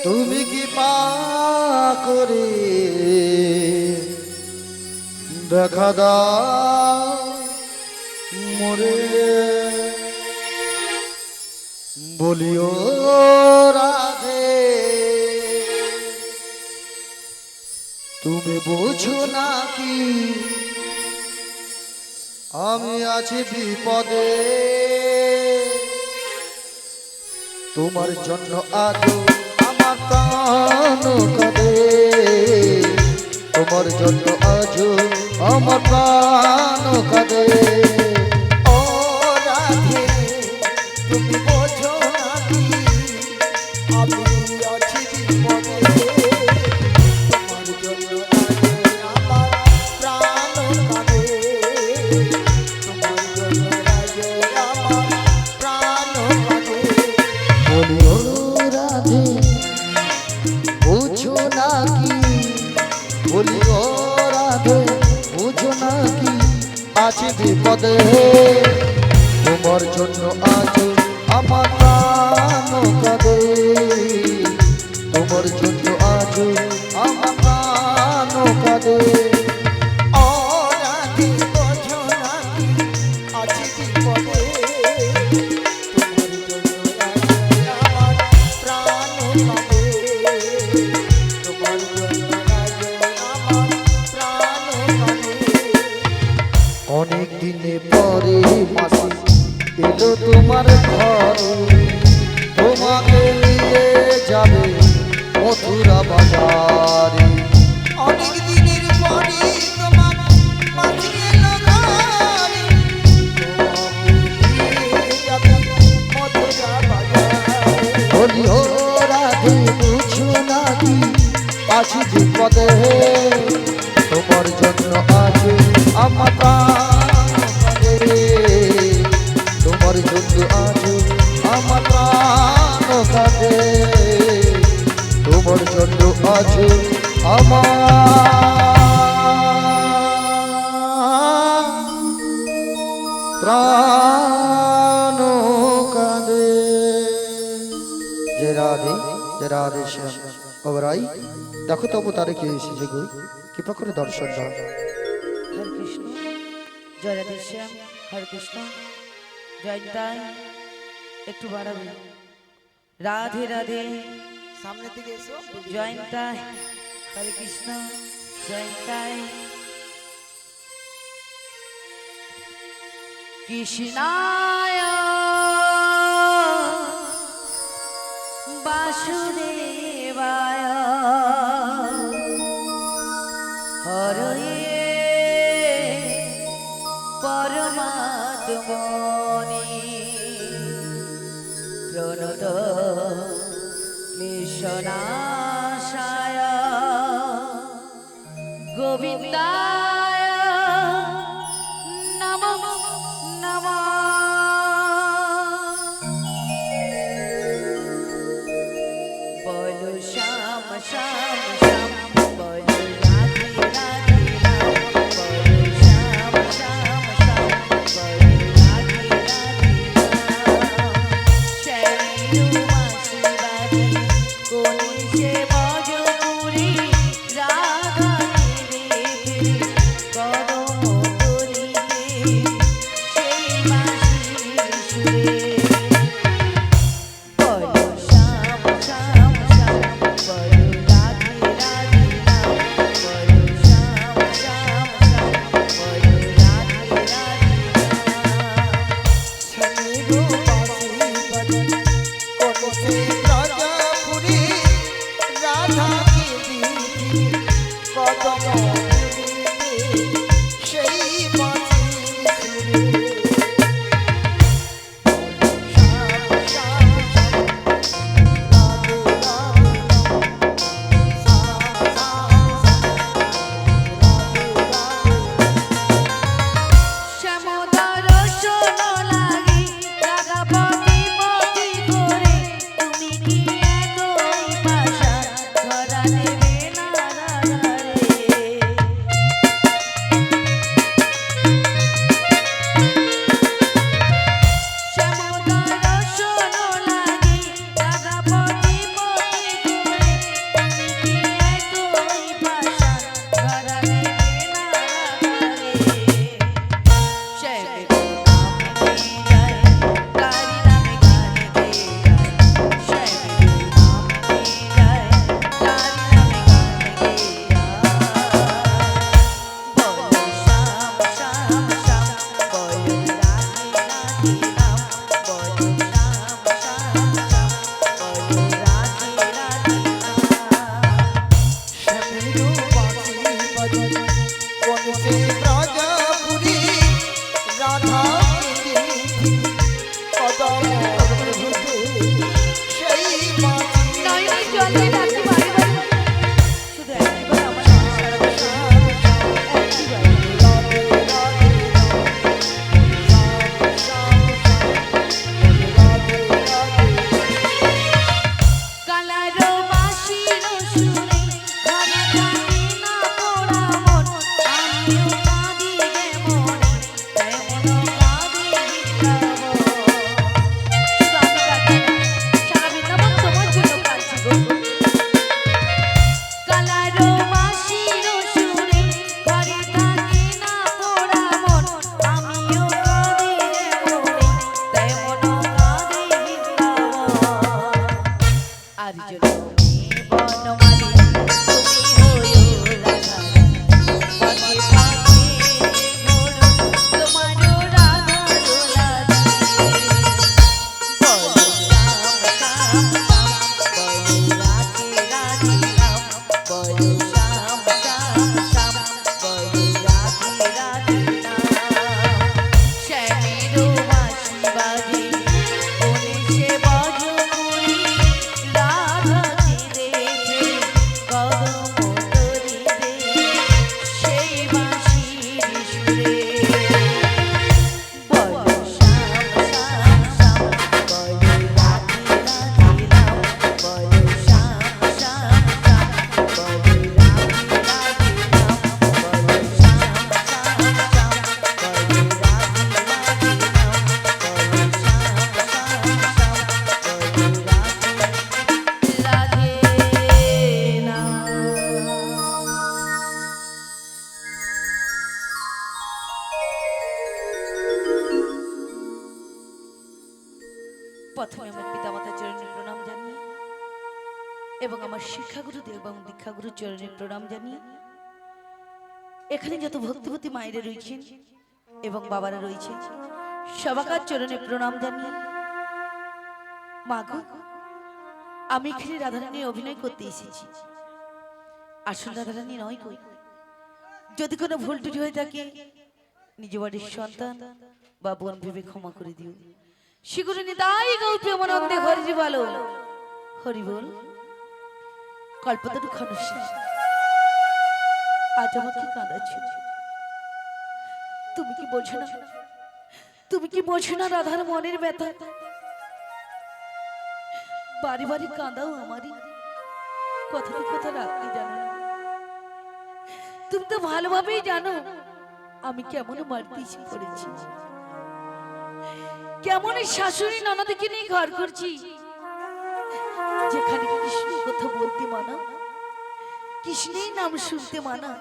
তুমি কি পা করে দেখা দাও মোরে বলিও রাধে তুমি বুঝো নাকি আমি আছি বিপদে তোমার জন্য আজ আমার প্রাণ কাঁদে তোমার জন্য আজ আমার প্রাণ কাঁদে ও রাধে তুমি বোঝো নাকি আমি আছি বিপদে তোমার জন্য আজ আমার প্রাণ কাঁদে তোমার জন্য আজ আমার প্রাণ কাঁদে বলিও রাধে বুঝো নাকি বলিও রাধে বুঝো নাকি আছি বিপদে তোমার জন্য আজ আমার প্রাণ কাঁদে তোমার জন্য আজ আমার প্রাণ কাঁদে ও রাধে বোঝো নাকি আছি বিপদে তোমার জন্য আজ আমার প্রাণ কাঁদে তোমার জন্য আজ আমার প্রাণ কাঁদে অনেক দিনে পরে মাসি এলো তোমার ঘরে তোমাকে নিয়ে যাবে মথুরা বাজারে অনেক দিনের পরে তোমার মাঝে এলো ঘরে তোমাকে নিয়ে যাবে মথুরা বাজারে বলিও রাধে বুঝো নাকি আছি বিপদে তোমার জন্য আজ আমার প্রাণ কাঁদে তোমার জন্য আজ আমার প্রাণ কাঁদে তোমার জন্য আজ আমার প্রাণ কাঁদে যে রাধে শ্যাম ওরাই দেখো তবু তারে কে এসেছে গো কৃপা করে দর্শন দাও হরে কৃষ্ণ জয় রাধে শ্যাম হরে কৃষ্ণ জয় তাই একটু বাড়াবে রাধে রাধে সামনের দিকে এসো জয় তাই হরে কৃষ্ণ জয় তাই কৃষ্ণায় বাসুদেবায় হরয়ে পরমাত্মনি প্রণত ক্লেশনাশায় গোবিন্দায় নমঃ নমঃ বলো শ্যাম শ্যাম শ্যাম বলো রাধে রাধে রাম বলো শ্যাম শ্যাম শ্যাম বলো রাধে রাধে রাম শ্যামেরু বাঁশি বাজে কোনে সে ভজপুরি রাধাকে দেখে কদম তলিতে সেই বাঁশির সুরে বলো শ্যাম শ্যাম শ্যাম বলো রাধে রাধে রাম বলো শ্যাম শ্যাম শ্যাম বলো রাধে রাধে রাম শনিরু বাসি বদন কোন সে রাজাপুরি রাধা কি দিদি কদম তুলিতে সেই বাঁশি সুরে শ্যাম শ্যাম শ্যাম রাধে রাধে রাম শ্যাম শ্যাম শ্যাম রাধে রাধে শ্যামদর শোনো লাগি রাগাপতি মতি করে তুমি আর যদি বনমালী তুমি হইও রাধা পথে পথে ঘোরো তোমারও রাধা দোলা বলো শ্যাম শ্যাম বলো রাধে রাধে রাম বলো শ্যাম শ্যাম শ্যাম বলো রাধে রাধে রাম শ্যামেরও বাঁশি বাজে বনে সে বজপুরি রাধা কেঁদেছে কদম তরিতে সেই বাঁশির সুরে বলো শ্যাম শ্যাম শ্যাম বলো রাধে রাধে রাম বলো শ্যাম শ্যাম শ্যাম বলো রাধে রাধে রাম বলো শ্যাম শ্যাম শ্যাম বলো রাধে রাধে রাম বলো শ্যাম শ্যাম শ্যাম বলো রাধে প্রথমে আমার পিতামাতার চরণে প্রণাম জানিয়ে এবং আমার শিক্ষাগুরুদেব এবং দীক্ষাগুরুর চরণে প্রণাম জানিয়ে এখানে যত ভক্তিপতি মায়েরা রয়েছেন এবং বাবারা রয়েছেন সবাকার চরণে প্রণাম জানিয়ে মাগো আমি এখানে রাধারানী অভিনয় করতে এসেছি, আসল রাধারানী নয় কই। যদি কোনো ভুল ত্রুটি হয়ে থাকে নিজ বাড়ির সন্তান বা বোন ভেবে ক্ষমা করে দিও। শিগুরে নিতাই গৌর প্রেমানন্দে হরি বলো হরি বল। কল্পতরু খনস্যা আজ আমাকে কাঁদাচ্ছ, তুমি কি বোঝো না? তুমি কি বোঝো না রাধার মনের ব্যথা? বাড়ি বাড়ি কাঁদাও আমারই, কথাতে কথা রাখতে জানো না। তুমি তো ভালোভাবেই জানো আমি কেমন মারতে এসে পড়েছি, কেমন শাশুড়ি ননদকে নিয়ে ঘর করছি, যেখানে কৃষ্ণের কথা বলতে মানা, কৃষ্ণের নাম শুনতে মানা।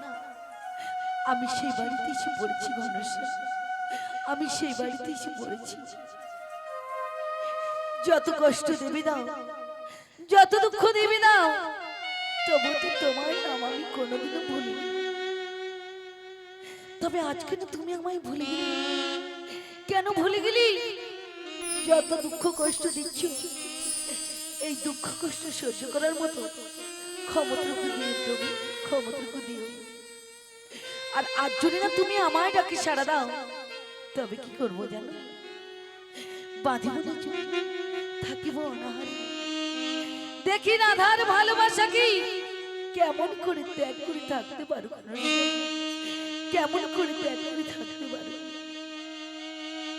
আমি সেই বাড়িতে এসে পড়েছি ঘনশ্যাম, আমি সেই বাড়িতে এসে পড়েছি। যত কষ্ট দেবে দাও, যত দুঃখ দেবে দাও, তবু তো তোমার নাম আমি কোনোদিনও ভুলিনি। তবে আজকে না তুমি আমায় ভুলে গেলে, কেন ভুলে গেলি? যত দুঃখ কষ্ট দিচ্ছ, এই দুঃখ কষ্ট সহ্য করার মতো ক্ষমতাটুকু দিও প্রভু, ক্ষমতাটুকু দিও। আর আজ যদি না তুমি আমায় ডাকে সাড়া দাও, তবে কি করবো জানো? বাঁধিব না চুপ, থাকিব অনাহারে। দেখি রাধার ভালোবাসা কি কেমন করে ত্যাগ করে থাকতে পারো, কেমন করে ত্যাগ করে থাকতে পারো।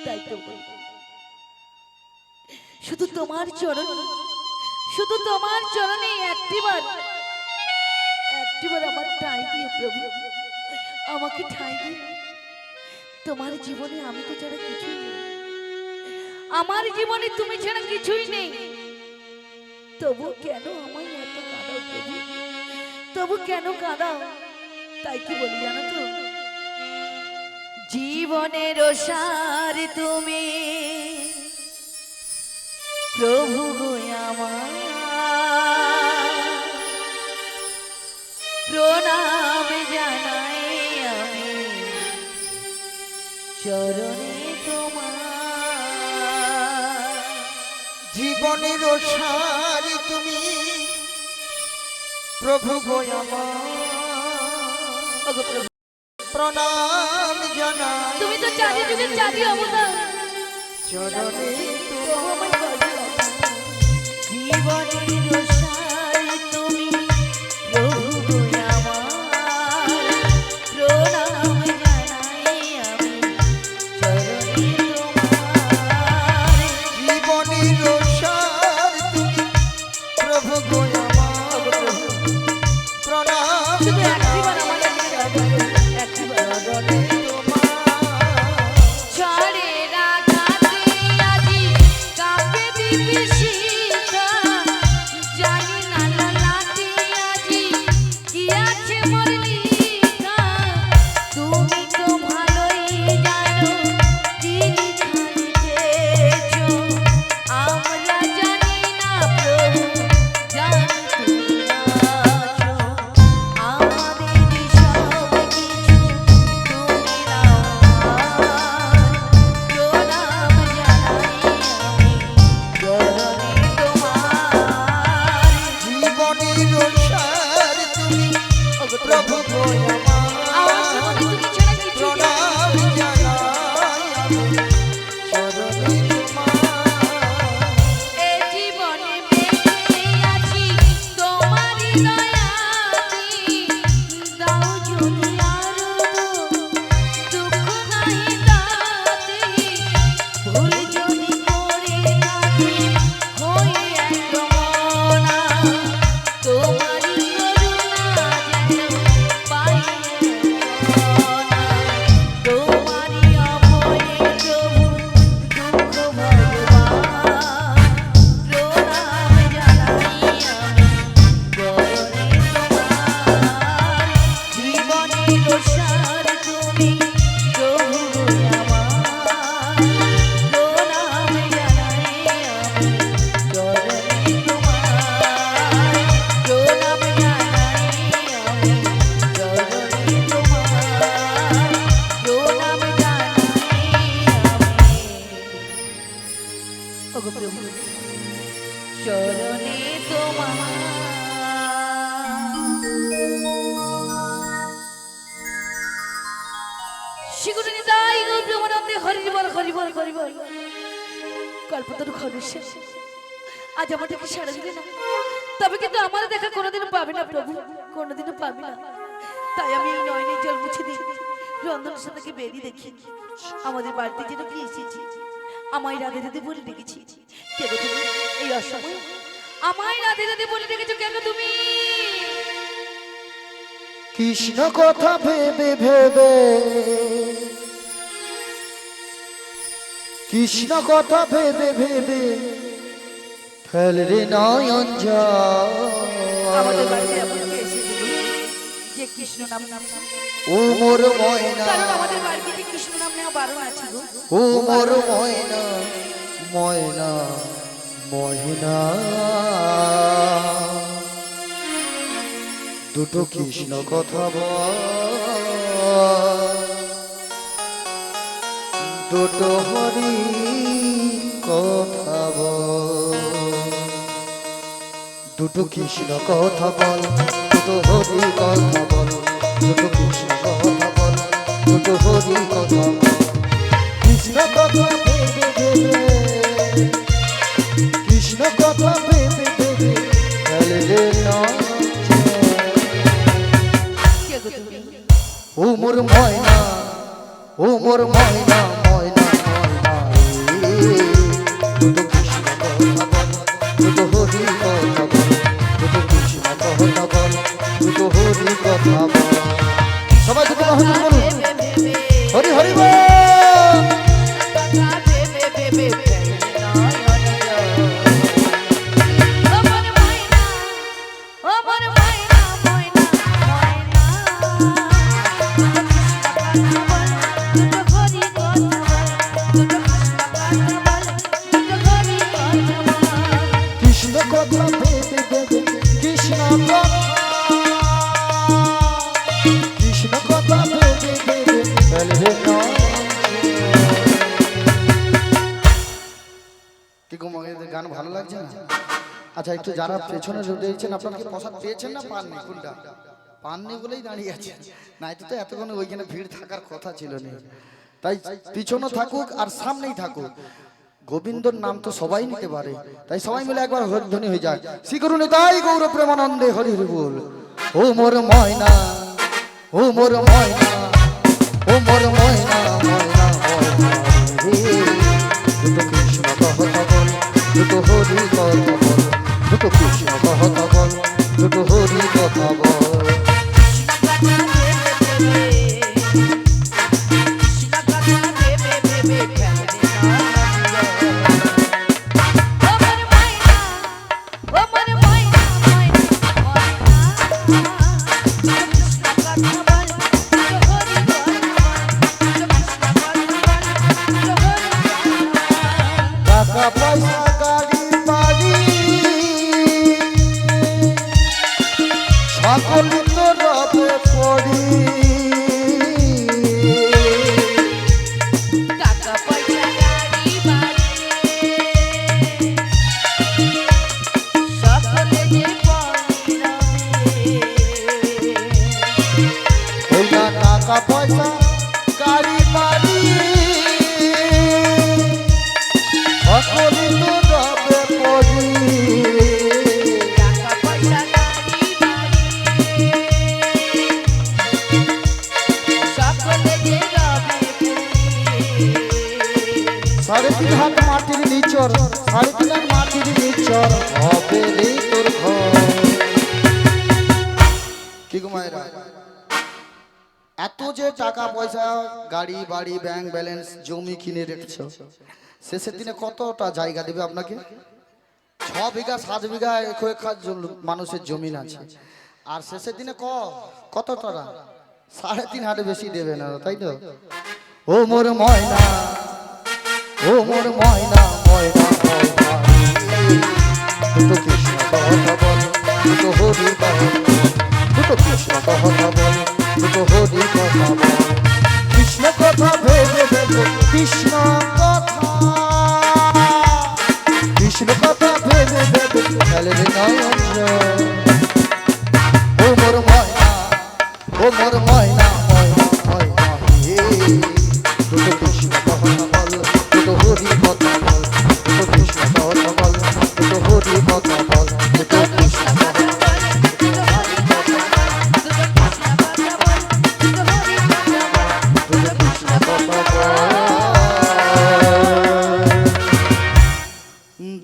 তাই তো বলবো, শুধু তোমার চরণে, শুধু তোমার চরণে একটিবার আমার ঠাঁই দিয়ে প্রভু, আমাকে ঠাঁই দিয়ে। তোমার জীবনে আমি তো ছাড়া কিছুই নেই, আমার জীবনে তুমি ছাড়া কিছুই নেই। তবু কেন আমায় এত কাঁদাও প্রভু, তবু কেন কাঁদাও? তাই কি বলি জানো তো, জীবনের সার তুমি প্রভু গো আমার, প্রণাম জানাই আমি চরণে তোমার। জীবনের সার তুমি প্রভু গো আমার, ওগো প্রভু, প্রণাম জানাই তুমি তো চাঁদি যুগের চাঁদি অবতার, চরণে তবু আমায় কাঁদাও। জীবনের সার তুমি প্রভু গো আমার, প্রণাম জানাই আমি চরণে তোমার। জীবনের সার তুমি প্রভু গো আমার, প্রণাম শুধু জানাই একটিবার আমার কাছে কাঁদাও, একটিবার। চরণে তোমার। ছড়ে রাখাতে আজি কাঁপে বিভীষিকা, জানি না লালাতে আজি কি আছে মোর লিখা। তুমি তো ভালোই জানো কি লিখা লিখেছো, আমরা জানি না প্রভু দয়াতি দাও যদি আরো দুঃখ নাই দাতি ভুল যদি করে থাকি হই এক মনা তোমারই করুণা যেন পাই না তোমারই অভয়ে প্রভু দুঃখ ভগবান প্রণাম জানাই আমি গরণে তোমার জীবনের সার তুমি প্রভু আমার প্রণাম জানাই আমি গরণে তোমার প্রণাম জানাই আমি গরণে তোমার প্রণাম জানাই আমি ওগো প্রভু চরণে তোমার শিগুনি নিতাই গৌর প্রেমানন্দে হরি বল হরি বল হরি বল কল্পতরু খরুষে আজ আমাদেরকে সারা দিলে না তবে কিন্তু আমার দেখা কোনোদিনও পাবে না প্রভু কোনোদিনও পাবে না তাই আমি এই নয়নের জল মুছে দিই রন্ধনের সাথে বেরিয়ে দেখি আমাদের বাড়িতে যেন কি এসেছি আমায় রাধে রাধে বলে ডেকেছি কেন তুমি এই অসময়ে আমায় রাধে রাধে বলে ডেকেছো কেন তুমি কৃষ্ণ কথা ভেবে ভেবে কৃষ্ণ কথা ভেবে ভেবে ফেল রে নয়ন আমাদের জল। বাড়িতে এমন কে এসেছে যে কৃষ্ণ নাম নাম নাম ও মোর ময়না কারণ আমাদের বাড়িতে যে কৃষ্ণ নাম নেওয়া বারণ আছে গো ও মোর ময়না ময়না ময়না দুটো কৃষ্ণ কথা বল দুটো হরি কথা বল দুটো কৃষ্ণ কথা বল দুটো হরি কথা বল দুটো কৃষ্ণ কথা বল দুটো হরি কথা বল কৃষ্ণ কথা ভেবে ভেবে কৃষ্ণ কথা ভেবে ভেবে চলে রে নয় কে গো তুমি ও মোর ময়না ও মোর ময়না ময়না ময়না রে দুটো কৃষ্ণ কথা বল দুটো হরি কথা বল দুটো কৃষ্ণ কথা বল দুটো হরি কথা বল সবাই দুটো হরি বলুন হরি হরি বল কৃষ্ণ কথা ভেবে ভেবে কৃষ্ণ কথা কৃষ্ণ কথা ভেবে ভেবে চলে রে নয় কি গো মগের গান ভালো লাগছে না আচ্ছা একটু যারা পেছনে রয়েছেন আপনারা কি প্রসাদ পেয়েছেন না পাননি কোনটা পাননি বলেই দাঁড়িয়ে আছে নাই তো এতক্ষণ ওইখানে ভিড় থাকার কথা ছিল না তাই পিছনে থাকুক আর সামনেই থাকুক গোবিন্দর নাম তো সবাই নিতে পারে তাই সবাই মিলে একবার হরিধ্বনি হয়ে যায় শ্রী করুণে তাই গৌর প্রেমানন্দে হরি হরি বল ও মোর ময়না ও মোর ময়না ও মোর ময়না ময়না ময়না রে দুটো কৃষ্ণ কথা বল দুটো হরি কথা বল দুটো কৃষ্ণ কথা বল দুটো হরি কথা বল টাকা পয়সা গাড়ি বাড়ি সকল তো রবে পড়ি টাকা পয়সা গাড়ি বাড়ি সকলে যে পড়ি রবে ওই না টাকা পয়সা গাড়ি বাড়ি সকল তো রবে পড়ি টাকা পয়সা গাড়ি বাড়ি চর সাড়ে তিন আর মাটির চর হবে রে তোর ঘর। কি গো মায়েরা, এত যে টাকা পয়সা গাড়ি বাড়ি ব্যাংক ব্যালেন্স জমি কিনে রেখেছো, শেষের দিনে কতটা জায়গা দেবে আপনাকে? 6 বিঘা 7 বিঘা কয়েক মানুষের জমিন আছে, আর শেষের দিনে কত টাকা? 3.5 হাতে বেশি দেবে না, তাই তো? ও মোর ময়না, ও মোর ময়না, ময়না ময়না, দুটো কৃষ্ণ কথা বল, দুটো হরি কথা বল, দুটো কৃষ্ণ কথা বল, দুটো হরি কথা বল। কৃষ্ণ কথা ভেবে ভেবে, কৃষ্ণ কথা, কৃষ্ণ কথা ভেবে ভেবে ফেলে রে নয়ন জল। ও মোর ময়না, ও মোর ময়না, ময়না ময়না, হে দুটো কৃষ্ণ কথা বল, দুটো হরি কথা বল, দুটো কৃষ্ণ কথা বল, দুটো হরি কথা বল, দুটো কৃষ্ণ কথা বল, দুটো হরি কথা বল, দুটো কৃষ্ণ কথা বল,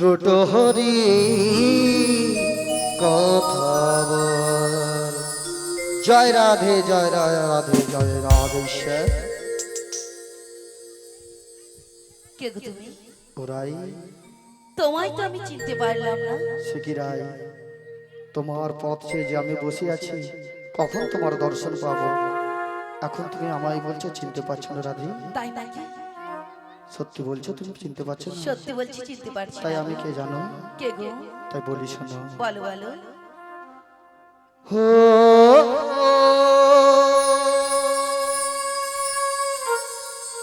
দুটো হরি কথা বল। জয় রাধে, জয় রাধে, জয় রাধেশ্বর। কে গো তুমি? ওরাই তোমায় তো আমি চিনতে পারলাম না। শিকিরাই, তোমার পথ চেয়ে যে আমি বসে আছি, কখন তোমার দর্শন পাবো? এখন তুমি আমায় বলছো চিনতে পারছো না রাধে? তাই নাকি? সত্যি বলছো তুমি চিনতে পারছো না? সত্যি বলছি, চিনতে পারছি তাই না। আমি কে জানো? কে গো? তাই বলি শোনো। বলো বলো। হো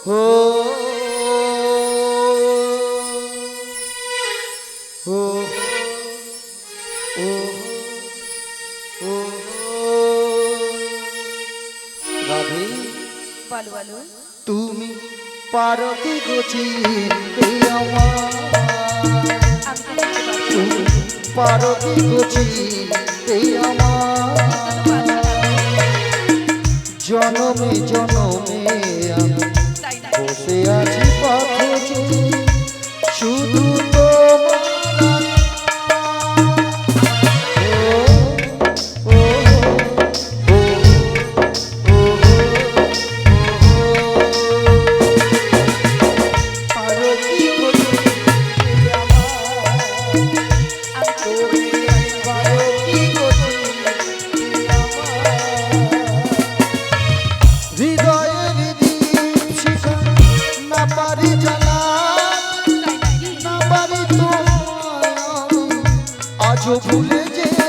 হো হো ও ও রাধে, বলো বলো। তুমি পারো কি গো চিনতে আমার? আমি তো চিনতে পারছি না। তুমি পারো কি গো চিনতে আমার? জনমে জনমে আমি তাই না? বসে আছি পথে যে, শুধু তোমার ও ও ও ও পারো কি গো চিনতে আমার? তুমি পারো কি গো চিনতে আমার? হৃদয়ের দীপ শিখা না পারি জ্বালা, তাই নাকি? না পারি তোমায় আমি আজও ভুলে যেতে।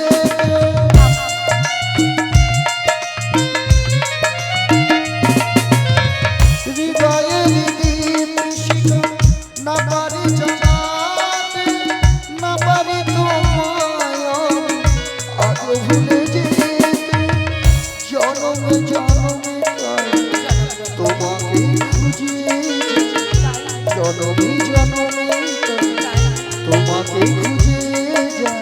হৃদয়ের দীপ শিখা না পারি জ্বালাতে, না পারি তোমায় আমি আজও ভুলে যেতে। জনমে জনমে তাই তোমাকে খুঁজে যাই, জনমে জনমে তাই তোমাকে খুঁজে যাই।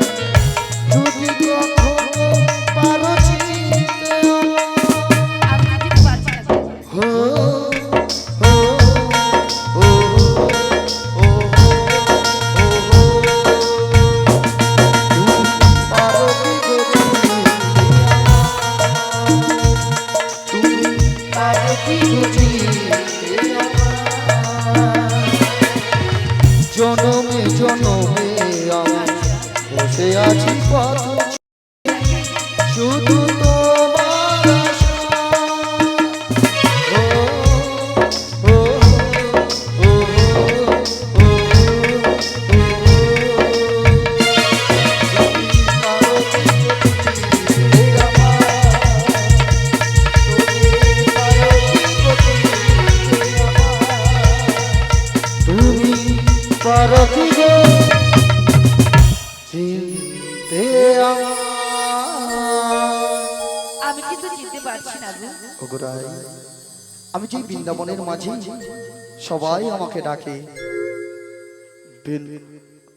যদি কখনো পারো চিনতে আমি তো চিনতে পারছি না গো। হো হো ও ও তুমি পারো কি গো চিনতে আমার? তুমি পারো কি গো চিনতে আমার? জনমে জনমে আমি বসে আছি পথ, শুধু তোমার আশা। ও ও ও ও ও তুমি পারো কি গো চিনতে আমার? তুমি পারো কি গো চিনতে আমার? তুমি পারো কি গো চিনতে আমার? আমি কিন্তু চিনতে পারছি না গো। ওগোরাই, আমি যে বৃন্দাবনের মাঝে সবাই আমাকে ডাকে,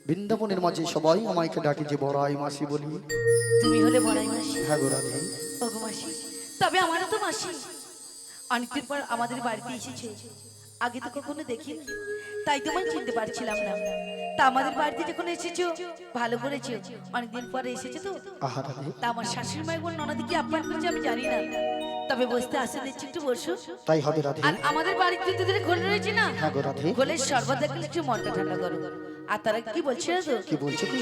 বৃন্দাবনের মাঝে সবাই আমাকে ডাকে যে বড়াই মাসি বলি। তুমি হলে বড়াই মাসি। হ্যাঁ গোরাই, ওগো মাসি, তবে আমারও তো মাসি। অনেকদিন পর আমাদের বাড়িতে এসেছে, আগে তো কখনো দেখিনি, তাই তোমায় চিনতে পারছিলাম না। তা আমাদের বাড়িতে যখন এসেছো ভালো করেছো, অনেকদিন পরে এসেছো তো। আহা রাধে, তা আমার শাশুড়ি মায়ের বোন ননদি কি আপ্যায়ন করেছে আমি জানি না, তবে বসতে আসে দিচ্ছি, একটু বসো। তাই হবে রাধে। আর আমাদের বাড়িতে তোদের ঘোল রয়েছে না, হ্যাঁ গো রাধে। ঘোলের শরবত দেখলে একটু মনটা ঠান্ডা করো। আর তারা কি বলছে তো, কি বলছো কি?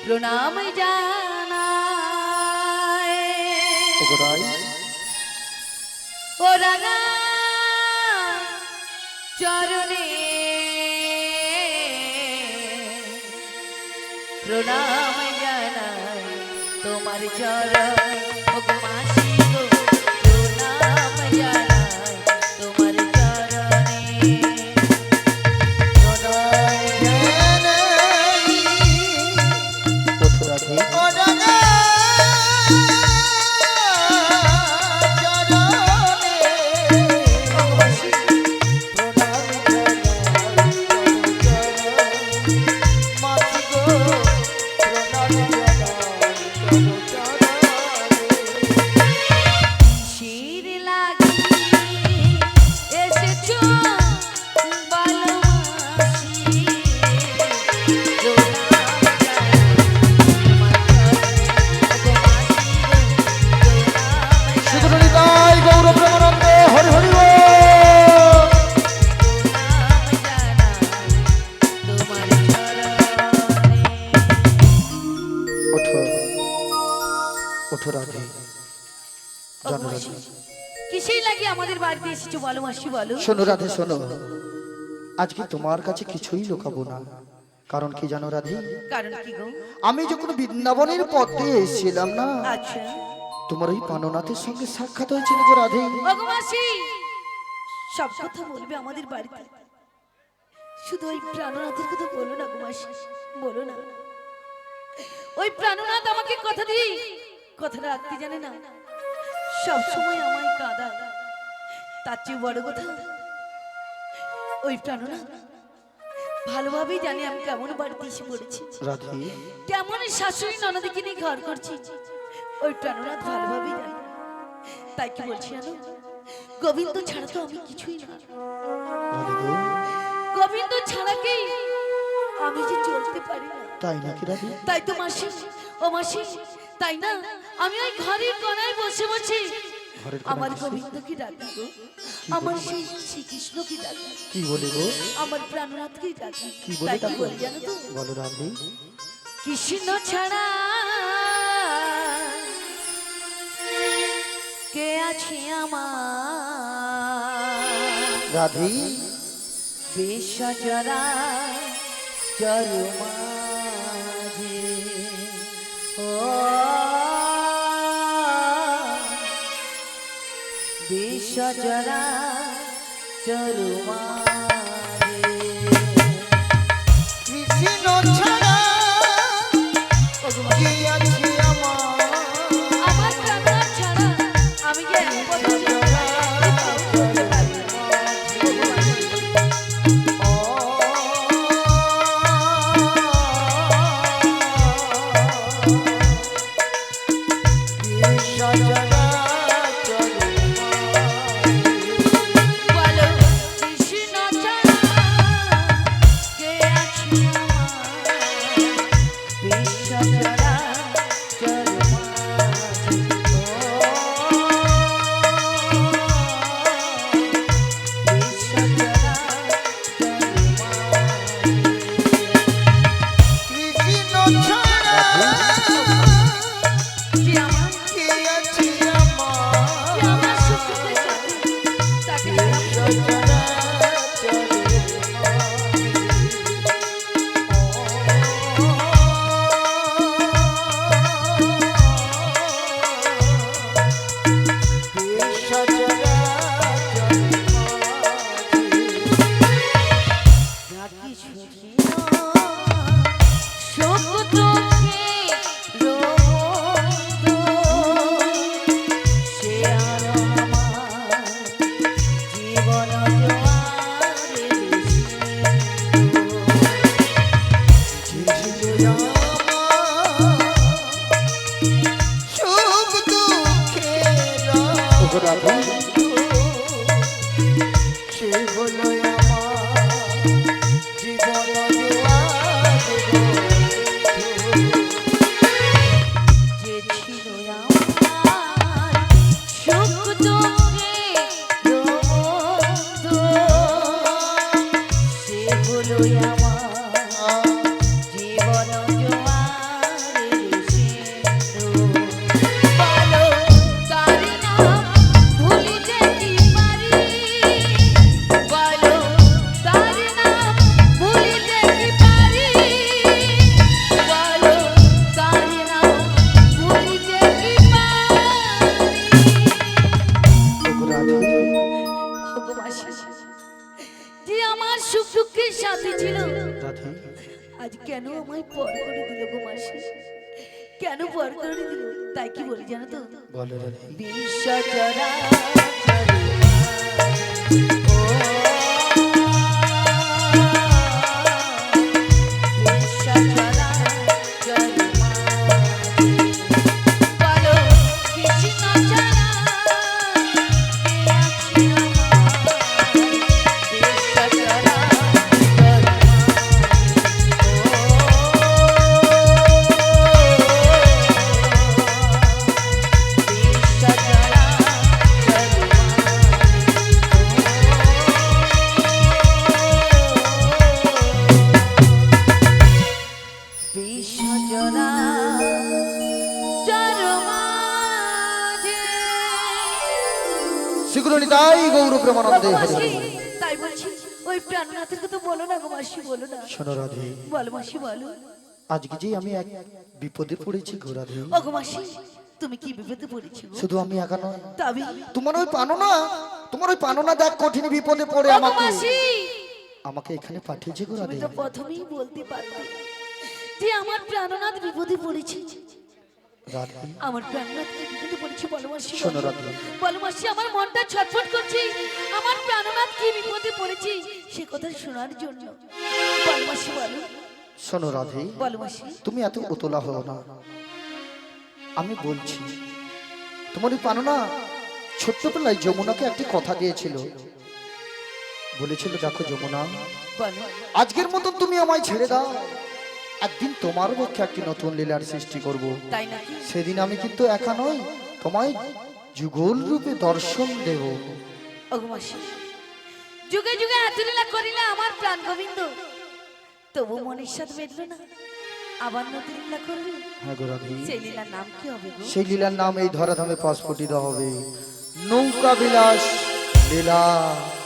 প্রণাম জানায় ওগো রাই, ও রাঙা চরণে, প্রণাম জানাই তোমার চরণ, ও গো মাসি গো প্রণাম জানাই তোমার চরণে। ওঠো রাধে। শির লাগি এসেছো ভালোবাসি, প্রণাম সুতরাং তাই গৌর প্রেমানন্দ হরি হরি বল। তোমার চরণে। ওঠো, ওঠো রাধে, ও জানো মাসি, রাধে। কিসেই লাগে আমাদের বাড়িতে এসেছো বলো মাসি বলো। শোনো রাধে শোনো, আজকে তোমার কাছে কিছুই লুকাবো না। কারণ কি জানো রাধে, কারণ কি গো? আমি যখন বৃন্দাবনের পথে এসেছিলাম না, আচ্ছা তোমার ওই প্রাণনাথের সঙ্গে সাক্ষাৎ হয়েছিল গো রাধে। ওগো মাসি, সব কথা বলবে আমাদের বাড়িতে, শুধু ওই প্রাণনাথের কথা বলো না গো মাসি, বলো না। ওই প্রাণনাথ আমাকে কথা দিই, কথা রাখতে জানে না, সব সময় আমায় কাঁদা। তার চেয়ে বড় কথা, ওই প্রাণনাথ ভালোভাবেই জানি আমি কেমন বাড়িতে এসে পড়েছি, রাধে, কেমন শাশুড়ি ননদিকে নিয়ে ঘর করছি, ওই প্রাণনাথ ভালোভাবেই জানি। তাই কি বলছি জানো, গোবিন্দ ছাড়া তো আমি কিছুই না, রাধে গো, গোবিন্দ ছাড়া কি আমি যে চলতে পারি না। তাই নাকি রাধে? তাই তো মাসি, ও মাসি, তাই না আমি ওই ঘরের কোনায় বসে বসে ঘরের কোনায় আমার বসে? গোবিন্দকে ডাকি গো, আমার সেই শ্রীকৃষ্ণকে ডাকি, কি বলে গো? আমার প্রাণনাথকে ডাকি। কি বলে তাই কি ডাকো? বলি জানো তো, বলো রাধে। কৃষ্ণ ছাড়া কে আছে আমার, রাধে, বিশ্বজরা চরমাঝে, ও বিশ্বজরা চরমাঝে। কৃষ্ণ ছাড়া কি আছে আমার? আমার প্রাণনাথ ছাড়া আমি যে এক পথে চলতে পারি না। বলো কৃষ্ণ ছাড়া কে আছে আমার, বিশ্বজরা চরমাঝে, ও বিশ্বজরা চরমাঝে। যে আমার সুখে সাথী, তাকে রাখি সুখী সুখ দুঃখে রোদ, সে আর আমার জীবন জোয়ারে ওগো রাধে, সে হলো আমার জীবন জোয়ার ছিল রাধে আজ কেন আমায় পর করে দিল গো মাসি, কেন পর করে দিল? তাই কি বলি জানো তো? বলো রাধে। বিশ্বজরা শীঘ্র নিতাই গৌর প্রেমানন্দে হরি মাসি, হরি। তাই বলছি ওই প্রাণনাথের কথা বলো না গো মাসি, বলো না। শোনো রাধে, বলো মাসি বলো। আজকে যে আমি এক বিপদে পড়েছি গো রাধে। ও গো মাসি, তুমি কি বিপদে পড়েছো গো? শুধু আমি একা নয়, তবে তোমার ওই পানোনা, তোমার ওই পানোনা দেখ কঠিন বিপদে পড়ে ও গো আমাকে মাসি, আমাকে এখানে পাঠিয়েছে গো তুমি রাধে। তো প্রথমেই বলতে পারতে যে আমার প্রাণনাথ বিপদে পড়েছে। রাধে আমার প্রাণনাথ কি বিপদে পড়েছে বলো মাসি, শোনো বলো। রাধে, বলো মাসি, আমার মনটা ছটফট করছে আমার প্রাণনাথ কি বিপদে পড়েছে সে কথা শোনার জন্য। বলো মাসি বলো। শোনো রাধে, বলো মাসি। তুমি এত উতলা হও না, আমি বলছি। তোমার ওই পানোনা ছোট্টবেলায় যমুনাকে একটি কথা দিয়েছিল, বলেছিল দেখো যমুনা, বলো। আজকের মতো তুমি আমায় ছেড়ে দাও, একদিন তোমার পক্ষে একটি নতুন লীলার সৃষ্টি করব। তাই নাকি? সেদিন আমি কিন্তু একা নই, তোমায় যুগল রূপে দর্শন দেব। ওগো মাসি, যুগে যুগে এত লীলা করিলে আমার প্রাণ গোবিন্দ, তবু মনের সাথে বেঁধলো না, আবার নতুন লীলা করবে। হ্যাঁ গো রাধে, সেই লীলার নাম কি হবে গো? সেই লীলার নাম এই ধরাধামে প্রস্ফুটিত হবে, নৌকা বিলাস লীলা।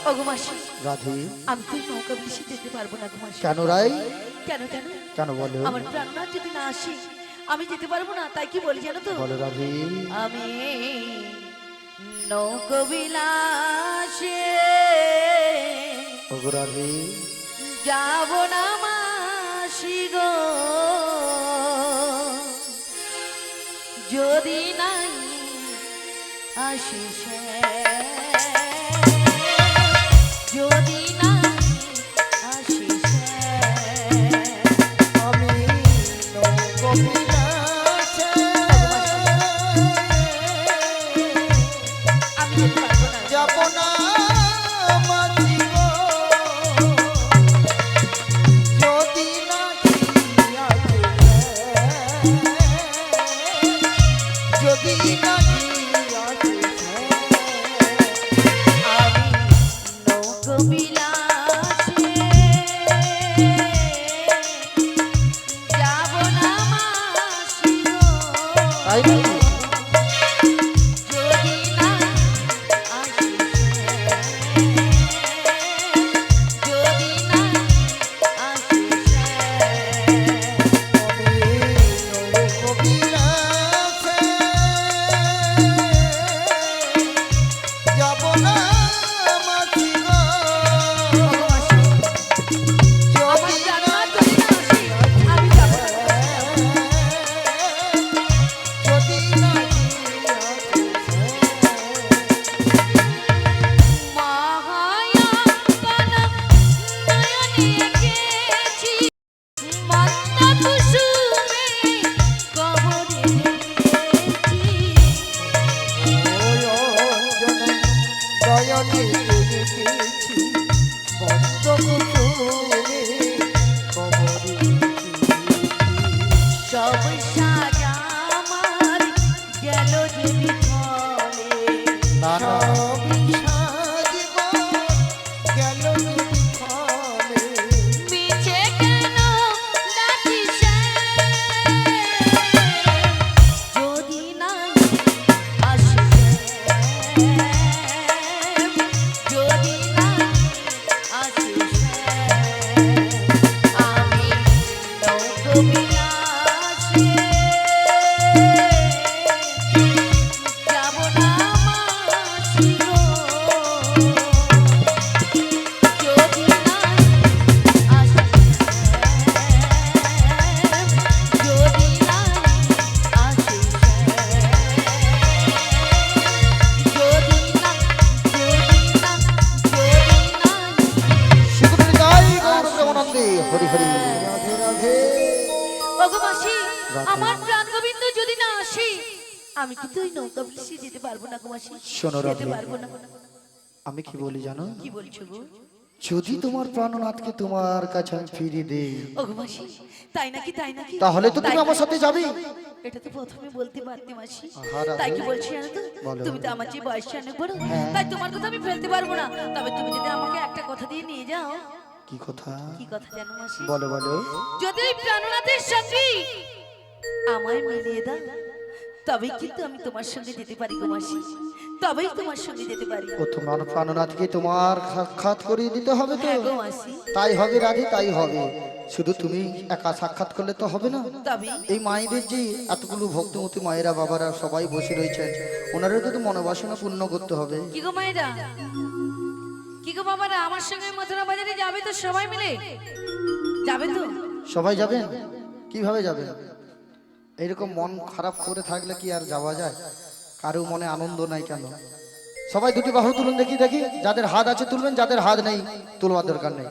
ওগো মাসি, রাধে আমি তো নৌকা বেশি যেতে পারবো না গো মাসি। কেন রাই, কেন কেন? কেন বলো, আমার প্রাণনাথ যদি না আসে আমি যেতে পারবো না, তাই কি বলি জানো তো? বলো রাধে। আমি নৌকা বিলাসে ওগো রাধে, যাব না মাসি গো, যদি নাই আসিস, যদি নাই আসিস। আমি নৌকো বিলাসে আমি যেতে পারবো না। যাব না মাঝি গো, যদি নাকি আসে, যদি নাকি আসে, আমি নৌকো বিলাসে যাব না মাসি গো, তাই নাকি? যদি না আসিস, যদি না আসিস। আমি নৌকো বিলাসে যাব না মাঝি গো, আমার যদি প্রাণনাথ যদি না আসে, আমি যাব না। যদি নাকি মায়াবানা নয়নে এঁকেছি মন্দ কুসুমে কবরে রেখেছি। দয়নে দেখেছি বন্ধ কুসুমে কবরে সব সাজা আমার গেল যে বিফলে, না না, সবই সাজিব গেল ফলে, মিছে কেন ডাকিস, যদি নাই আসিস, যদি নাই আসিস। আমি নৌকো বিলাসে আমি কিন্তু ওই নৌকা ভেসে যেতে পারবো না গো মাসি, শোনো যেতে রাধে, পারবো না। আমি কি বলি জানো? কি বলছো গো? যদি তোমার প্রাণনাথকে তোমার কাছে আমি ফিরিয়ে দেই, ও গো মাসি, তাই নাকি? তাই নাকি? তাহলে তো তুমি তাই আমার নাকি? সাথে যাবে। এটা তো প্রথমে বলতে পারতে মাসি। আহা, রাধে। তাই কি বলছি জানো তো? বলো। তুমি তো আমার চেয়ে বয়সে অনেক বড়, হ্যাঁ। তাই তোমার কথা আমি ফেলতে পারবো না। তবে তুমি যদি আমাকে একটা কথা দিয়ে নিয়ে যাও। কি কথা? কি কথা জানো মাসি? বলো বলো। যদি ওই প্রাণনাথের সঙ্গে আমায় মিলিয়ে দাও, তবেই কিন্তু আমি তোমার সঙ্গে যেতে পারি গো মাসি, তবেই তোমার সঙ্গে যেতে পারি। ও তোমার প্রাণনাথকে তোমার সাক্ষাৎ করিয়ে দিতে হবে তো? হ্যাঁ গো মাসি। তাই হবে রাধে, তাই হবে। শুধু তুমি একা সাক্ষাৎ করলে তো হবে না। তবে এই মায়েদের যে এতগুলো ভক্তমতী মায়েরা বাবারা সবাই বসে রয়েছেন, ওনারও তো মনোবাসনা পূর্ণ করতে হবে। কি গো মায়েরা, কি গো বাবারা, আমার সঙ্গে মথুরা বাজারে যাবে তো? সবাই মিলে যাবে তো? সবাই যাবেন? কিভাবে যাবেন? এইরকম মন খারাপ করে থাকলে কি আর যাওয়া যায়? কারো মনে আনন্দ নাই কেন? সবাই দুটি বাহু তুলুন দেখি দেখি। যাদের হাত আছে তুলবেন, যাদের হাত নেই তুলবার দরকার নেই।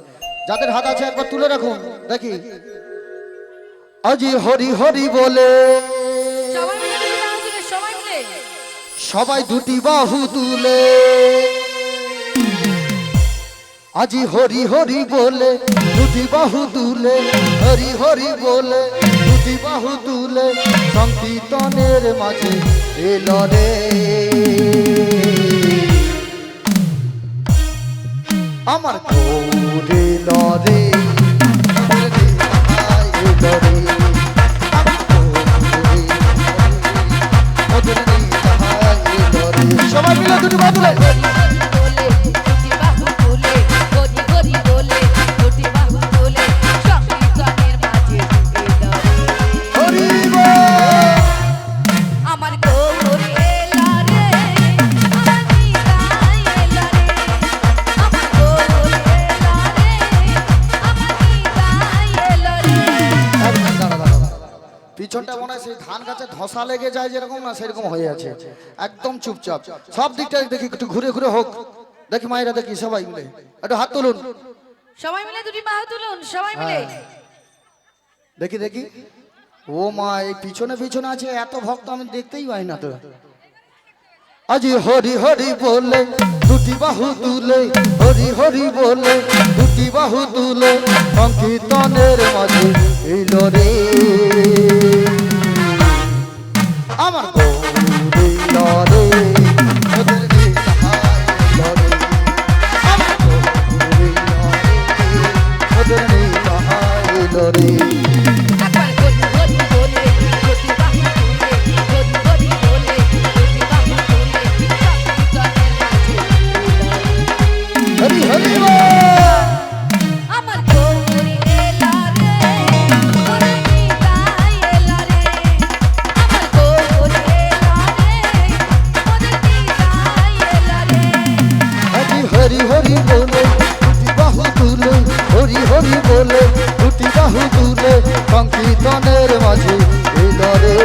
যাদের হাত আছে একবার তুলে রাখুন দেখি। আজি হরি হরি বলে সবাই মিলে দুটি বাহু তুলে, সবাই মিলে। সবাই দুটি বাহু তুলে আজি হরি হরি বলে দুটি বাহু তুলে, হরি হরি বলে দুটি বাহু তুলে সংকীর্তনের মাঝে এলো রে। আমার গৌরে লরে এলো রে। সবাই মিলে দুটি বাহু তুলে। আমার গৌর এলা রে, আমার নিতাই এলা রে। আমার গৌর এলা রে, আমার নিতাই এলা রে। পিছনটা মনে হয় সেই ধান গাছে ধসা লেগে যায় যেরকম না, সেরকম হয়ে আছে। একদম চুপচাপ, সব দিকটা দেখি একটু ঘুরে ঘুরে হোক। দেখি মায়েরা দেখি, সবাই মিলে একটু হাত তুলুন। সবাই মিলে দুটি বাহু তুলুন, সবাই মিলে। দেখি দেখি। ও মা, এই পিছনে পিছনে আছে এত ভক্ত আমি দেখতেই পাই না তো। আজি হরি হরি বলে দুটি বাহু তুলে, হরি হরি বলে দুটি বাহু তুলে সংকীর্তনের মাঝে এলো রে। আমার গৌরে লরে ওদের নিতাই লরে। আমার গৌরে লরে ওদের নিতাই লরে। একবার হরি হরি বলে দুটি বাহু তুলে, হরি হরি বলে দুটি বাহু তুলে সংকীর্তনের মাঝে এলা রে। হরি হরি বল। আমার গৌর এলা রে, আমার নিতাই এলা রে। আমার গৌর এলা রে, আমার নিতাই এলা রে। আজি হরি হরি বলে দুটি বাহু তুলে, হরি হরি বলে দুটি বাহু তুলে সংকীর্তনের মাঝে এলো রে।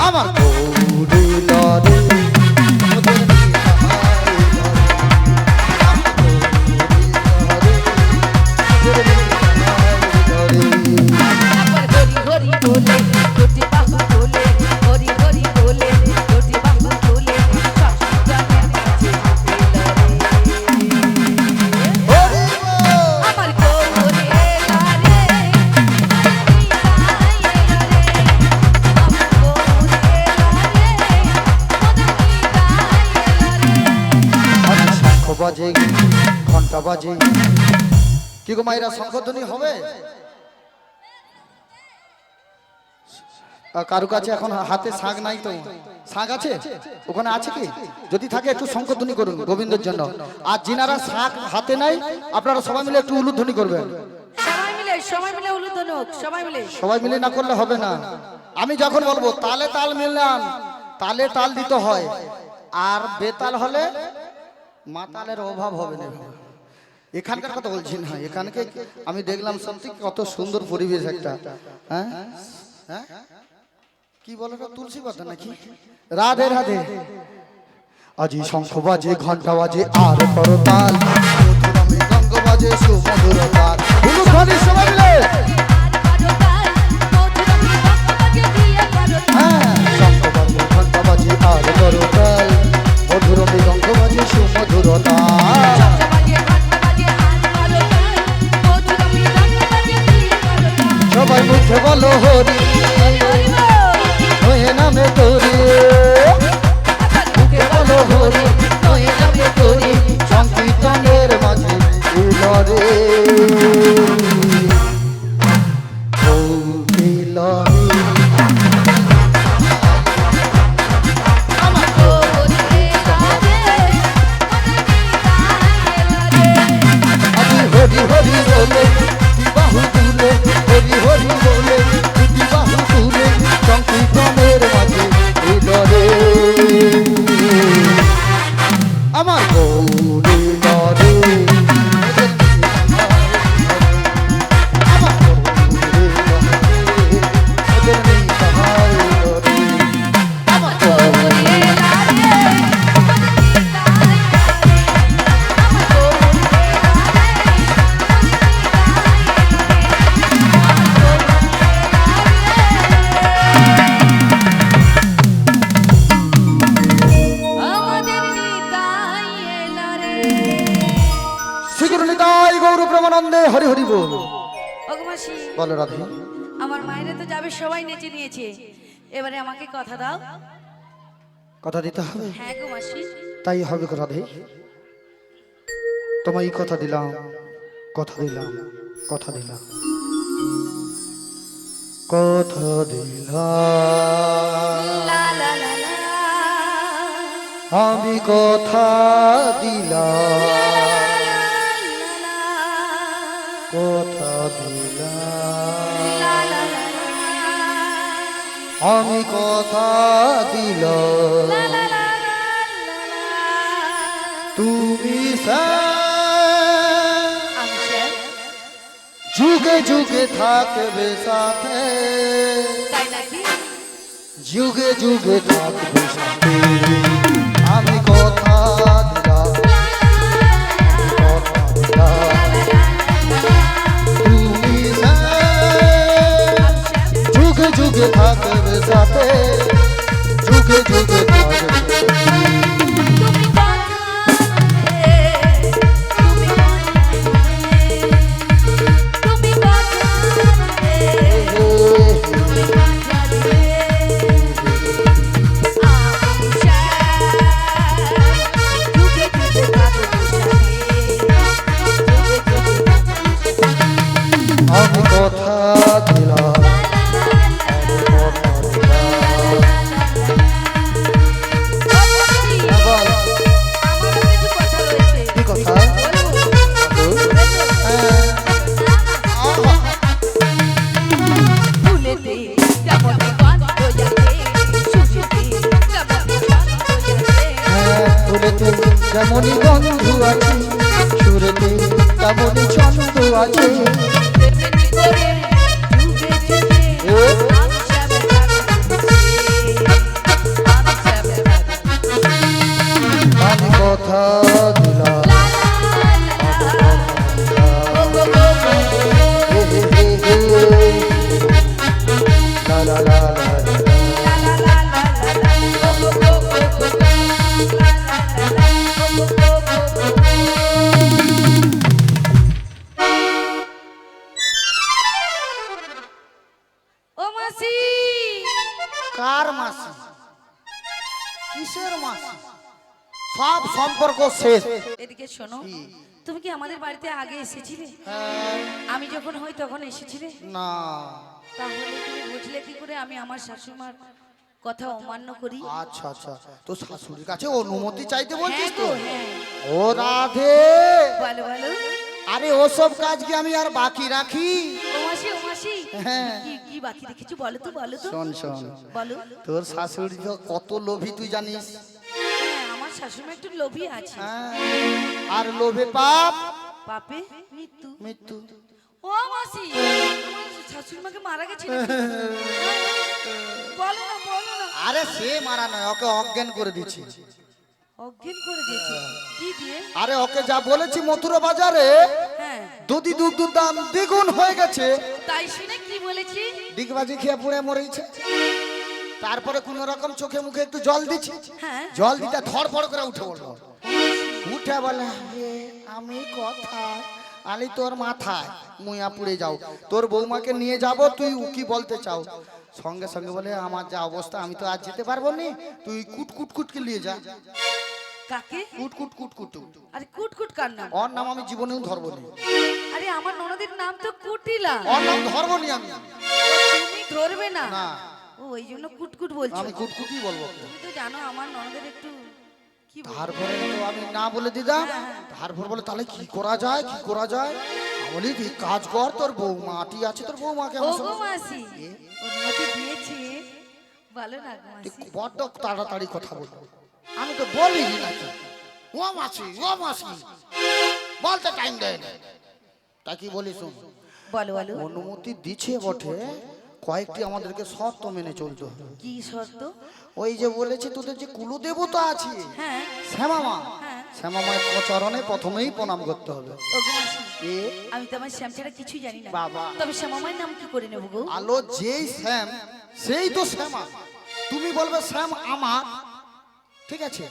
আমার গৌরে লরে ওদের নিতাই লরে। আমার গৌরে লরে ওদের নিতাই লরে। একবার হরি হরি বলে দুটি বাহু তুলে, হরি হরি বলে দুটি বাহু তুলে সংকীর্তনের মাঝে এলা রে। হরি বল। আমার গৌর এলা রে, আমার নিতাই এলা রে। আমার গৌর এলা রে, আমার নিতাই এলা রে। আজ শঙ্খ বাজে, ঘন্টা বাজে। কি গো মায়েরা, শঙ্খধ্বনি হবে? কারু কাছে এখন হাতে শাঁখ নাই তো? শাঁখ আছে? ওখানে আছে কি? যদি থাকে একটু শঙ্খধ্বনি করুন গোবিন্দের জন্য। আর যিনারা শাঁখ হাতে নাই, আপনারা সবাই মিলে একটু উলুধ্বনি করবেন। সবাই মিলে উলুধ্বনি হোক, সবাই মিলে। সবাই মিলে না করলে হবে না। আমি যখন বলবো তালে তাল মিলান, তালে তাল দিতে হয়। আর বেতাল হলে মাতালের অভাব হবে না। এখানকার কথা বলছি না, এখানকে আমি দেখলাম সত্যি কত সুন্দর পরিবেশ একটা। হ্যাঁ হ্যাঁ, কি বলো না, তুলসী পাতা নাকি? রাধে রাধে। আজি শঙ্খ বাজে, ঘন্টা বাজে, আর করতাল মধুর মৃদঙ্গ বাজে, সুমধুর তাল। উলুধ্বনি সবাই মিলে। আর কারো তাল, মধুর মৃদঙ্গ বাজে, দিয়ে হরি বলে দুটি বাহু তুলে সংকীর্তনের মাঝে উদরে আমার গৌরী নরে আমার গৌরী নরে ওদের নিতাই নরে আমার গৌরী শ্রীগুরুনিতাই গৌর প্রেমানন্দে হরি হরি বল। অগমাসি বলো রাধে। আমার মায়েরা তো যাবে, সবাই নেচে নিয়েছে, এবারে আমাকে কথা দাও। কথা দিতে হবে? হ্যাঁ গো মাসি। তাই হবে গো রাধে, তোমায় কথা দিলাম, কথা দিলাম, কথা দিলাম, কথা দিলাম, লা লা লা লা, আমি কথা দিলাম, কথা দিলাম, লা লা লা লা, আমি কথা দিলাম, লা লা লা লা, তুমি আমি স্যার। যুগে যুগে থাকবে সাথে, তাই নাকি? যুগে যুগে থাকবে সাথে, আমি কথা দিলাম, কথা দিলাম, তুমি যুগে যুগে থাকবে সাথে, যুগে যুগে থাকবে। তুমি কথা দে, তুমি কথা দে, তুমি কথা দে, তুমি কথা দে, আমি স্যার। যুগে যুগে থাকবো সাথে, যুগে যুগে থাকবো সাথে। আমি কথা দিলাম, আমি কথা দিলাম। বল, আমারও কিছু কথা রয়েছে। কি কথা? ফুলেতে যেমন গন্ধ জাগে, সুরেতে যেমন ছন্দ জাগে। ফুলেতে যেমনই বন্ধু আছে, সুরেতে তেমনই ছন্দ আছে, তেমনি করে যুগে যুগে আমি শ্যামে থাকছি, আমি শ্যামে থাকছি। আমি কথা দিলাম, লা লা লা লা, গো গো গো গো, হে হে হে হে, লা লা লা লা লা। লা লা লা লা লা, গো গো গো গো গো, লা লা লা লা, গো গো গো গো গো। ও মাসি, কার মাসি? কিসের মাসি? সব সম্পর্ক শেষ। এদিকে শোনো, কি? তুমি কি আমাদের বাড়িতে আগে এসেছিলে? আমি যখন হই তখন এসেছিলে? না, তাহলে তুমি বুঝলে কি করে আমি আমার শাশুড়িমার কথা অমান্য করি? আচ্ছা আচ্ছা, তো শাশুড়ির কাছে অনুমতি চাইতে হ্যাঁ বলছিস গো, তো? হ্যাঁ। ও রাধে, বলো বলো। আরে ওসব কাজ কি আমি আর বাকি রাখি? ও মাসি, ও মাসি, হ্যাঁ। কি কি বাকি রেখেছো বলো তো, বলো তো। শোন শোন, বলো। তোর শাশুড়ি তো কত লোভী তুই জানিস? হ্যাঁ, আমার শাশুড়ি একটু লোভী আছে। হ্যাঁ, আর লোভে পাপ, পাপে মৃত্যু। মৃত্যু। ও মাসি, তোমার শাশুড়ি মাকে মারা গেছে নাকি? বলো না, বলো না। আরে সে মারা নয়, ওকে অজ্ঞান করে দিচ্ছি। অজ্ঞান করে দিয়েছে? কি দিয়ে? আরে ওকে যা বলেছি মথুরা বাজারে হ্যাঁ, দুধি দুধ দাম দ্বিগুণ হয়ে গেছে, তাই শুনে কি বলেছি? ডিগবাজি খেয়ে পুড়ে মরেছে। তারপরে কোন রকম চোখে মুখে একটু জল দিচ্ছি, হ্যাঁ, জল দিতে ধড়ফড় করে উঠে বললো, উঠে বলে "আরে, আমি কোথায়? আলি তোর মাথায় মুয়া পুড়ে যাও, তোর বৌমাকে নিয়ে যাব, তুই কি বলতে চাও? সঙ্গে সঙ্গে বলে আমার যা অবস্থা আমি তো আজ যেতে পারবো না, তুই কুট কুট কুটকে নিয়ে যা। কাকে? কুট কুট কুট কুট, আরে কুটকুট কার নাম? ওর নাম আমি জীবনেও ধরবো না, আরে আমার ননদের নাম তো কুটিলা। ওর নাম ধরবো না আমি। তুমি ধরবে না? না, ও ওই জন্য কুটকুট বলছো। আমি কুটকুটি বলবো। তুমি তো জানো আমার ননদের একটু কি বলবো? তারপরে তো আমি না বলে দিলাম, তারপর বলে তাহলে কি করা যায় কি করা যায়। আমি বলি তুই কাজ কর, তোর বৌমাটি আছে, তোর বৌমাকে ও আমার গো সঙ্গে- মাসি অনুমতি দিয়েছে, ভালো না গো তুই মাসি? বড্ড তাড়াতাড়ি কথা বল। আমি তো বলি নাকি ও মাসি ও মাসি বলতে টাইম দেয় না। তা কি বলি শোন, বলো বলো, অনুমতি দিচ্ছে বটে, কয়েকটি আমাদেরকে শর্ত মেনে চলতে হবে। কি শর্ত? ওই যে বলেছে তোদের যে কুলদেবতা আছে হ্যাঁ শ্যামামা, হ্যাঁ। শ্যামামায়ের চরণে প্রথমেই প্রণাম করতে হবে। ও গো মাসি, এ আমি তো আমার শ্যাম ছাড়া কিছুই জানি না। বাবা। তবে শ্যামামার নাম কি করে নেব গো? আলো যেই শ্যাম সেই তো শ্যামা। তুমি বলবে শ্যাম আমার, ঠিক আছে?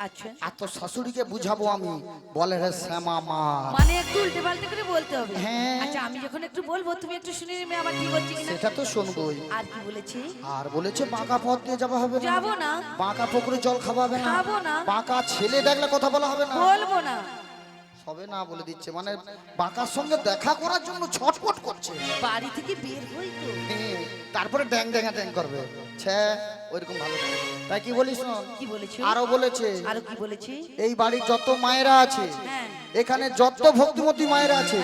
আচ্ছা, আর তোর শাশুড়িকে বুঝাবো আমি, বলে রে শ্যামা আমার। মানে একটু উল্টে পাল্টে করে বলতে হবে। হ্যাঁ। আচ্ছা, আমি যখন একটু বলবো তুমি একটু শুনে নেবে আমার ঠিক হচ্ছে কিনা। সেটা তো শুনবোই। আর কি বলেছে? আর বলেছে বাঁকা পথ দিয়ে যাওয়া হবে না, যাবো না, বাঁকা পুকুরে জল খাওয়া হবে না, খাবো না, বাঁকা ছেলে দেখলে কথা বলা হবে না, বলবো না। সবে না বলে দিচ্ছে। মানে বাঁকার সঙ্গে দেখা করার জন্য ছটফট করছে। বাড়ি থেকে বের হই তো। হ্যাঁ, তারপরে ড্যাং ড্যাঙা ড্যাং করবে। ছে ওইরকম ভালো না। তাই কি বলিস শোন, কি বলেছে? আরো বলেছে আরো কি বলেছে? এই বাড়ির যত মায়েরা আছে, হ্যাঁ এখানে যত ভক্তিমতী মায়েরা আছে,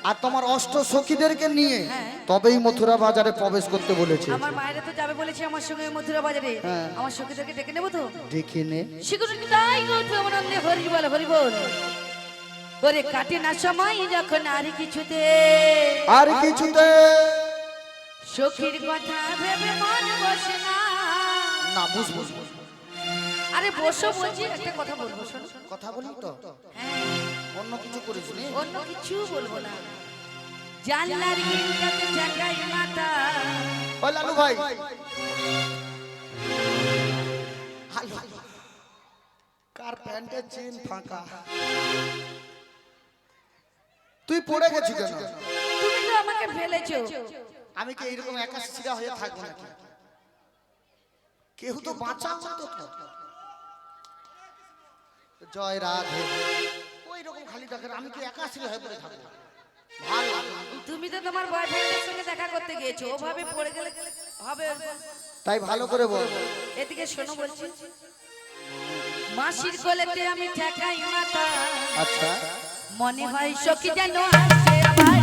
আর তোমার অষ্ট সখীদেরকে নিয়ে হ্যাঁ। তবেই মথুরা বাজারে প্রবেশ করতে বলেছে। আমার মায়েরা তো যাবে বলেছে আমার সঙ্গে মথুরা বাজারে। হ্যাঁ। আমার সখীদেরকে ডেকে নেবো তো। দেখে নে। শিখুন তাই গৌতম আনন্দে হরি বল হরি বল। ওরে কাটে না সময় যখন আর কিছুতে আর কিছুতে সখীর কথা ভেবে মন বসে না। না বুঝ বুঝ বুঝ। আরে বসো বলছি, একটা কথা বলবো শোনো। কথা বলি তো, হ্যাঁ, অন্য কিছু করিস নি। অন্য কিছু বলবো না। জানলার গিলটাতে ঝাঁকাই মাথা। ওই লালু ভাই, হাই, কার প্যান্টের চেন ফাঁকা, তুই পড়ে গেছি কেন? তুমি তো আমাকে ফেলেছো। আমি কি এইরকম একা ছিড়া হয়ে থাকবো নাকি? কেউ তো বাঁচাও তো। জয় রাধে। ওই রকম খালি দেখেন, আমি কি একা ছিড়া হয়ে পড়ে থাকবো? ভালো লাগে না। তুমি তো তোমার বয়ফ্রেন্ডের সঙ্গে দেখা করতে গিয়েছো, ওভাবে পড়ে গেলে হবে? তাই ভালো করে বল। এদিকে শোনো বলছি, মাসির কোলেতে আমি ঠেকাই মাথা। আচ্ছা। মনে হয় সখী যেন আসে আবার।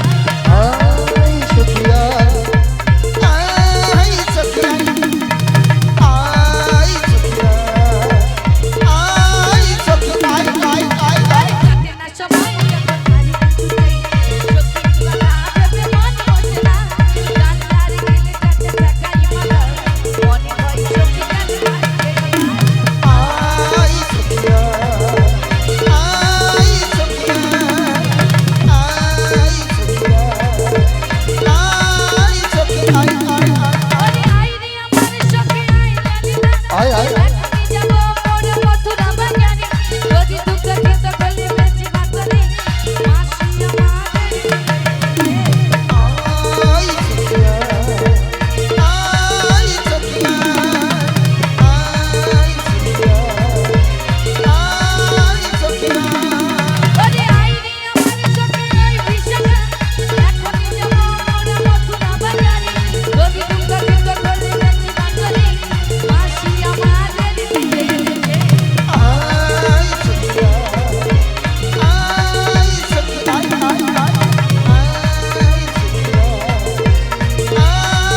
আই সখিয়া, আই সখিয়া, আই সখিয়া, আই সখিয়া, আই আই আই আই। কাটে না সময় যখন আর কিছু নেই, সখীর কথা ভেবে মন বসে না। জানলার গিলটাতে ঝাঁকাই মাথা। মনে হয় সখী যেন আসে আবার। আই সখিয়া, আই সখিয়া, আই সখিয়া, আই সখিয়া, আই আই আই। ওরে আই রে আমার সখী আই জানি না। আয় আয়। এখনই যাবো মোর মথুরা বাজারে। যদি দুঃখ খেতে গলি বেঁচে না করে, মাসি আমাদের দিলে। আই সখিয়া, আই সখিয়া, আই সখিয়া, আই সখিয়া। ওরে আই রে আমার সখী আই বিশাখা। এখনই যাবো মোর মথুরা বাজারে। যদি দুঃখ খেতে গলি বেঁচে না করে, মাসি আমাদের দিলে। আই সখিয়া, আই সখিয়া, আই আই আই। আই সখিয়া,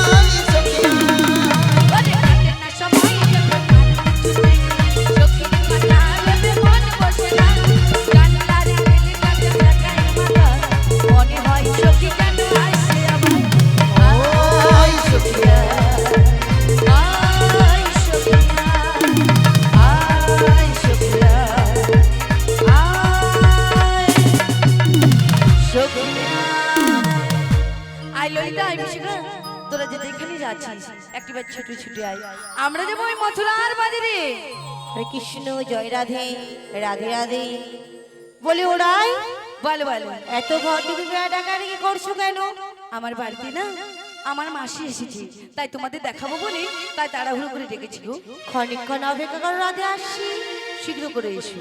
আই সখিয়া। ওরে কাটে না সময় যখন আর কিছু নেই, সখীর কথা ভেবে মন বসে না। জানলার গিলটাতে ঝাঁকাই মাথা। মনে হয় সখী যেন আসে আবার। আই সখিয়া, আই সখিয়া, আই সখিয়া, আই সখিয়া। আই ললিতা, আই বিশাখা, তোরা যে যেখানে যাচ্ছিস একটিবার ছুটে ছুটে আয়। আমরা যাবো ওই মথুরার বাজারে। হরে কৃষ্ণ, জয় রাধে, রাধে রাধে। বলে ওরাই বলো বলো, এত ঘর তুমি ডাকাডাকি করছো কেন? আমার বাড়িতে না আমার মাসি এসেছে, তাই তোমাদের দেখাবো বলে তাই তাড়াহুড়ো করে ডেকেছি গো। ক্ষণিক্ষণ অপেক্ষা করো, রাধে আসছি। শীঘ্র করে এসো।